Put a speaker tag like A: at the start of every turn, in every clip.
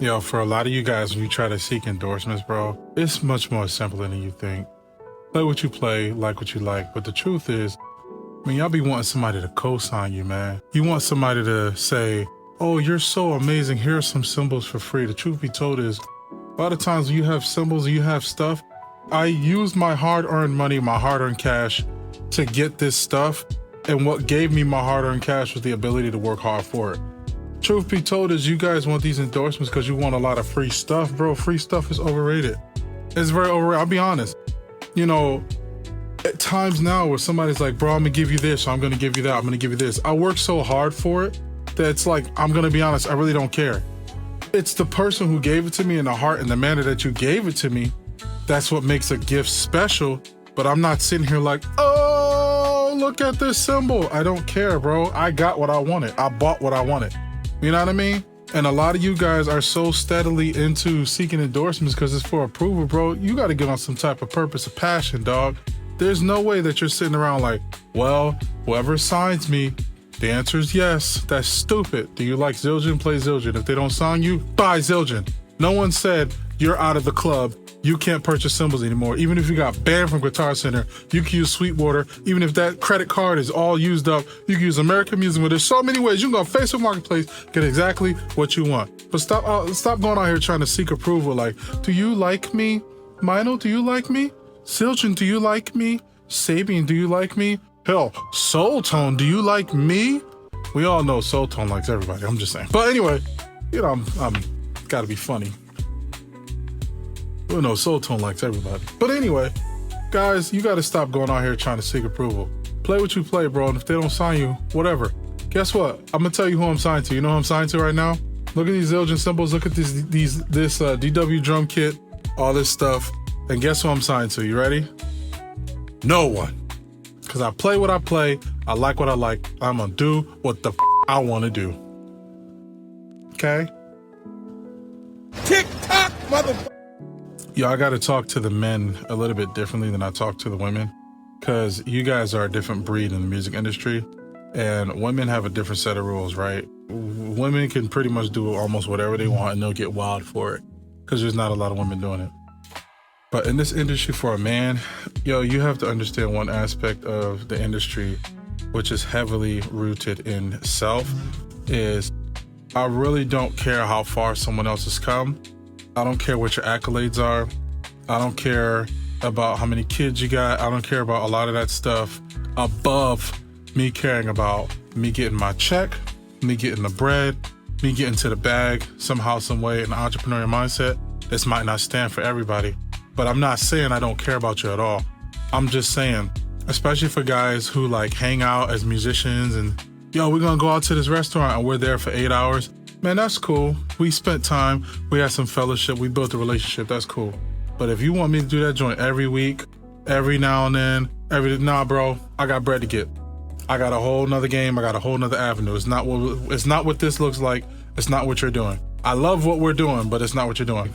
A: Yo, for a lot of you guys, when you try to seek endorsements, bro, it's much more simpler than you think. Play what you play, like what you like. But the truth is, I mean, y'all be wanting somebody to co-sign you, man. You want somebody to say, oh, you're so amazing. Here are some symbols for free. The truth be told is, a lot of times when you have symbols and you have stuff, I use my hard-earned money, my hard-earned cash to get this stuff. And what gave me my hard-earned cash was the ability to work hard for it. Truth be told is you guys want these endorsements because you want a lot of free stuff, bro. Free stuff is overrated. It's very overrated. I'll be honest. You know, at times now where somebody's like, bro, I'm gonna give you this, I'm gonna give you that, I'm gonna give you this. I work so hard for it that it's like, I'm gonna be honest, I really don't care. It's the person who gave it to me in the heart and the manner that you gave it to me. That's what makes a gift special. But I'm not sitting here like, oh, look at this symbol. I don't care, bro. I got what I wanted. I bought what I wanted. You know what I mean? And a lot of you guys are so steadily into seeking endorsements because it's for approval, bro. You got to get on some type of purpose of passion, dog. There's no way that you're sitting around like, well, whoever signs me, the answer is yes. That's stupid. Do you like Zildjian? Play Zildjian. If they don't sign you, buy Zildjian. No one said you're out of the club. You can't purchase symbols anymore. Even if you got banned from Guitar Center, you can use Sweetwater. Even if that credit card is all used up, you can use American Music. Well, there's so many ways. You can go on Facebook Marketplace, get exactly what you want. But stop going out here trying to seek approval. Like, do you like me? Mino, do you like me? Zildjian, do you like me? Sabian, do you like me? Hell, Soul Tone, do you like me? We all know Soul Tone likes everybody. I'm just saying. But anyway, you know, I'm gotta be funny. Well, no, Soul Tone likes everybody. But anyway, guys, you got to stop going out here trying to seek approval. Play what you play, bro. And if they don't sign you, whatever. Guess what? I'm going to tell you who I'm signed to. You know who I'm signed to right now? Look at these Zildjian symbols. Look at this DW drum kit, all this stuff. And guess who I'm signed to? You ready? No one. Because I play what I play. I like what I like. I'm going to do what the I want to do. Okay?
B: Tick-tock, motherfucker.
A: Yo, I got to talk to the men a little bit differently than I talk to the women because you guys are a different breed in the music industry and women have a different set of rules, right? Women can pretty much do almost whatever they want and they'll get wild for it because there's not a lot of women doing it. But in this industry for a man, yo, you have to understand one aspect of the industry, which is heavily rooted in self, is I really don't care how far someone else has come. I don't care what your accolades are. I don't care about how many kids you got. I don't care about a lot of that stuff above me caring about me getting my check, me getting the bread, me getting to the bag somehow, some way, an entrepreneurial mindset. This might not stand for everybody, but I'm not saying I don't care about you at all. I'm just saying, especially for guys who like hang out as musicians and, yo, we're going to go out to this restaurant and we're there for 8 hours. Man, that's cool. We spent time. We had some fellowship. We built a relationship. That's cool. But if you want me to do that joint every week, every now and then, nah, bro, I got bread to get. I got a whole nother game. I got a whole nother avenue. It's not what this looks like. It's not what you're doing. I love what we're doing, but it's not what you're doing.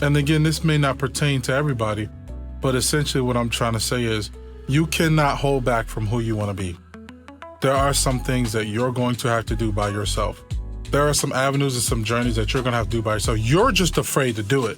A: And again, this may not pertain to everybody, but essentially what I'm trying to say is you cannot hold back from who you want to be. There are some things that you're going to have to do by yourself. There are some avenues and some journeys that you're going to have to do by yourself. You're just afraid to do it.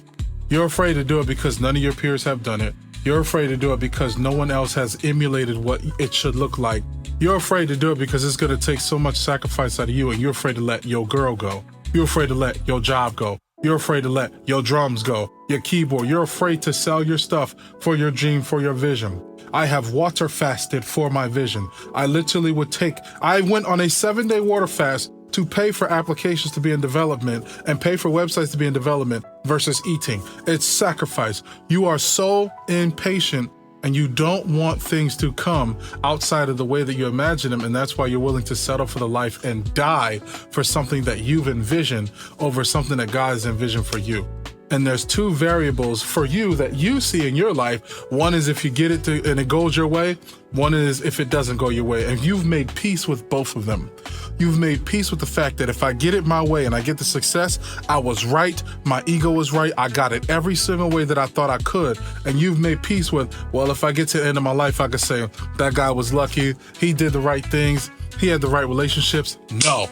A: You're afraid to do it because none of your peers have done it. You're afraid to do it because no one else has emulated what it should look like. You're afraid to do it because it's going to take so much sacrifice out of you and you're afraid to let your girl go. You're afraid to let your job go. You're afraid to let your drums go, your keyboard. You're afraid to sell your stuff for your dream, for your vision. I have water fasted for my vision. I went on a 7-day water fast to pay for applications to be in development and pay for websites to be in development versus eating. It's sacrifice. You are so impatient and you don't want things to come outside of the way that you imagine them, and that's why you're willing to settle for the life and die for something that you've envisioned over something that God has envisioned for you. And there's two variables for you that you see in your life. One is if you get it and it goes your way. One is if it doesn't go your way. And you've made peace with both of them. You've made peace with the fact that if I get it my way and I get the success, I was right. My ego was right. I got it every single way that I thought I could. And you've made peace with, well, if I get to the end of my life, I could say that guy was lucky. He did the right things. He had the right relationships. No.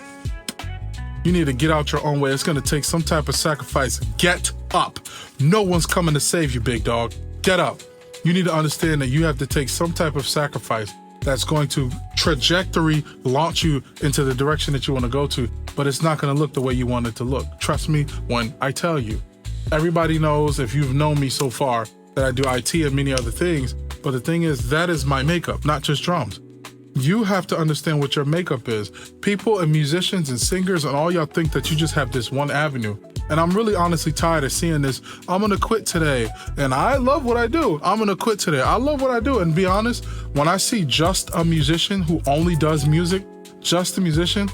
A: You need to get out your own way. It's going to take some type of sacrifice. Get up. No one's coming to save you, big dog. Get up. You need to understand that you have to take some type of sacrifice that's going to trajectory launch you into the direction that you want to go to, but it's not going to look the way you want it to look. Trust me when I tell you. Everybody knows, if you've known me so far, that I do IT and many other things, but the thing is, that is my makeup, not just drums. You have to understand what your makeup is. People and musicians and singers and all y'all think that you just have this one avenue. And I'm really honestly tired of seeing this. I'm gonna quit today. And I love what I do. I'm gonna quit today. I love what I do. And be honest, when I see just a musician who only does music, just a musician,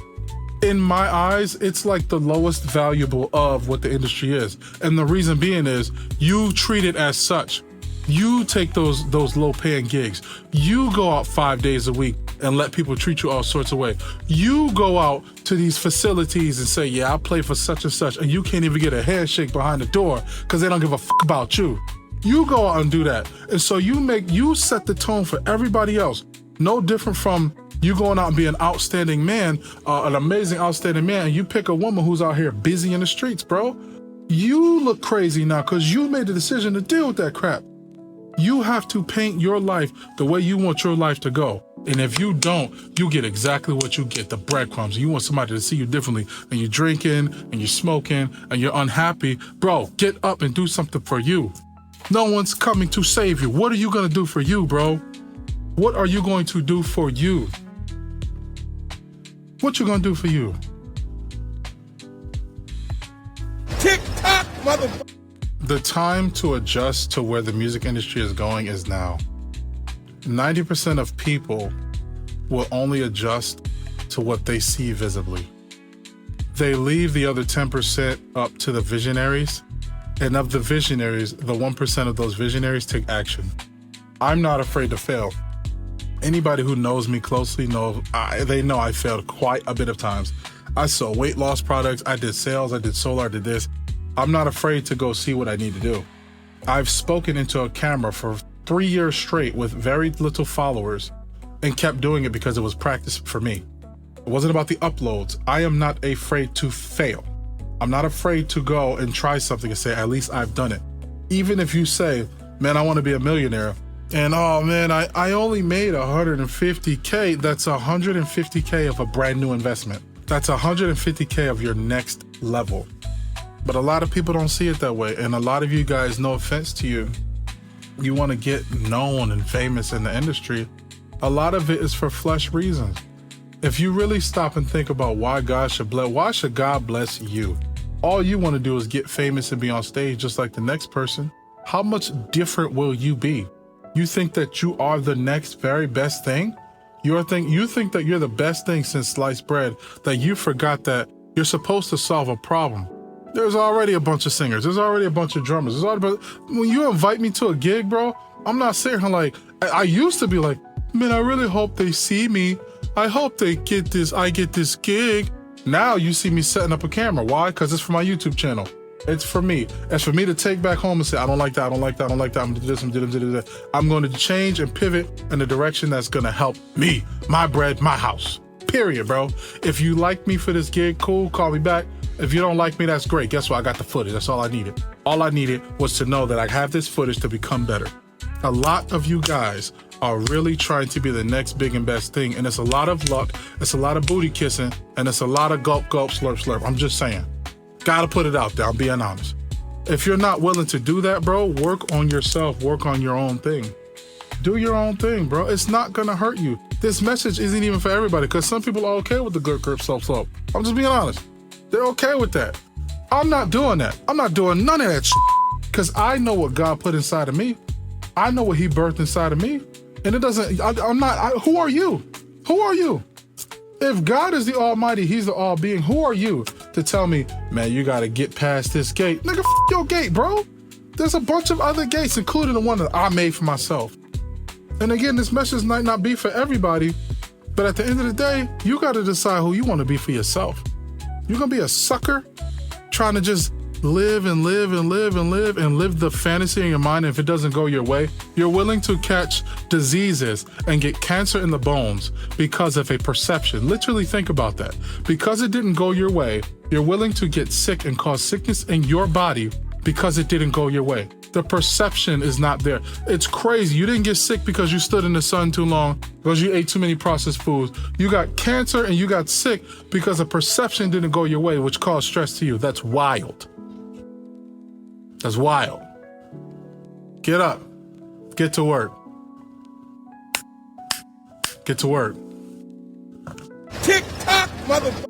A: in my eyes, it's like the lowest valuable of what the industry is. And the reason being is you treat it as such. You take those low paying gigs. You go out 5 days a week and let people treat you all sorts of way. You go out to these facilities and say, yeah, I play for such and such, and you can't even get a handshake behind the door because they don't give a fuck about you. You go out and do that. And so you set the tone for everybody else. No different from you going out and being an outstanding man, an amazing outstanding man, and you pick a woman who's out here busy in the streets, bro. You look crazy now because you made the decision to deal with that crap. You have to paint your life the way you want your life to go. And if you don't, you get exactly what you get, the breadcrumbs. You want somebody to see you differently, and you're drinking and you're smoking and you're unhappy. Bro, get up and do something for you. No one's coming to save you. What are you going to do for you, bro? What are you going to do for you? What you going to do for you?
B: Tick-tock, motherfucker.
A: The time to adjust to where the music industry is going is now. 90% of people will only adjust to what they see visibly. They leave the other 10% up to the visionaries, and of the visionaries, the 1% of those visionaries take action. I'm not afraid to fail. Anybody who knows me closely they know I failed quite a bit of times. I sold weight loss products, I did sales, I did solar, I did this. I'm not afraid to go see what I need to do. I've spoken into a camera for 3 years straight with very little followers and kept doing it because it was practice for me. It wasn't about the uploads. I am not afraid to fail. I'm not afraid to go and try something and say, at least I've done it. Even if you say, man, I want to be a millionaire, and oh man, I only made 150K, that's 150K of a brand new investment. That's 150K of your next level. But a lot of people don't see it that way. And a lot of you guys, no offense to you, you want to get known and famous in the industry. A lot of it is for flesh reasons. If you really stop and think about why should God bless you? All you want to do is get famous and be on stage just like the next person. How much different will you be? You think that you are the next very best thing? You think that you're the best thing since sliced bread, that you forgot that you're supposed to solve a problem. There's already a bunch of singers. There's already a bunch of drummers. When you invite me to a gig, bro, I'm not sitting here like, I used to be like, man, I really hope they see me. I hope I get this gig. Now you see me setting up a camera. Why? Because it's for my YouTube channel. It's for me. It's for me to take back home and say, I don't like that, I don't like that, I don't like that, I'm gonna do this, I'm gonna do that. I'm going to change and pivot in the direction that's gonna help me, my bread, my house. Period, bro. If you like me for this gig, cool, call me back. If you don't like me, that's great. Guess what? I got the footage. That's all I needed. All I needed was to know that I have this footage to become better. A lot of you guys are really trying to be the next big and best thing. And it's a lot of luck. It's a lot of booty kissing. And it's a lot of gulp, gulp, slurp, slurp. I'm just saying. Gotta put it out there. I'm being honest. If you're not willing to do that, bro, work on yourself. Work on your own thing. Do your own thing, bro. It's not gonna hurt you. This message isn't even for everybody because some people are okay with the good grip, slope, slope. I'm just being honest. They're okay with that. I'm not doing that. I'm not doing none of that shit because I know what God put inside of me. I know what he birthed inside of me. And it doesn't, who are you? Who are you? If God is the Almighty, he's the all-being, who are you to tell me, man, you got to get past this gate? Nigga, your gate, bro. There's a bunch of other gates, including the one that I made for myself. And again, this message might not be for everybody, but at the end of the day, you got to decide who you want to be for yourself. You're going to be a sucker trying to just live and live and live and live and live the fantasy in your mind. And if it doesn't go your way, you're willing to catch diseases and get cancer in the bones because of a perception. Literally think about that. Because it didn't go your way, You're willing to get sick and cause sickness in your body because it didn't go your way. The perception is not there. It's crazy. You didn't get sick because you stood in the sun too long, because you ate too many processed foods. You got cancer and you got sick because the perception didn't go your way, which caused stress to you. That's wild. That's wild. Get up. Get to work. Get to work.
B: Tick tock, motherfucker.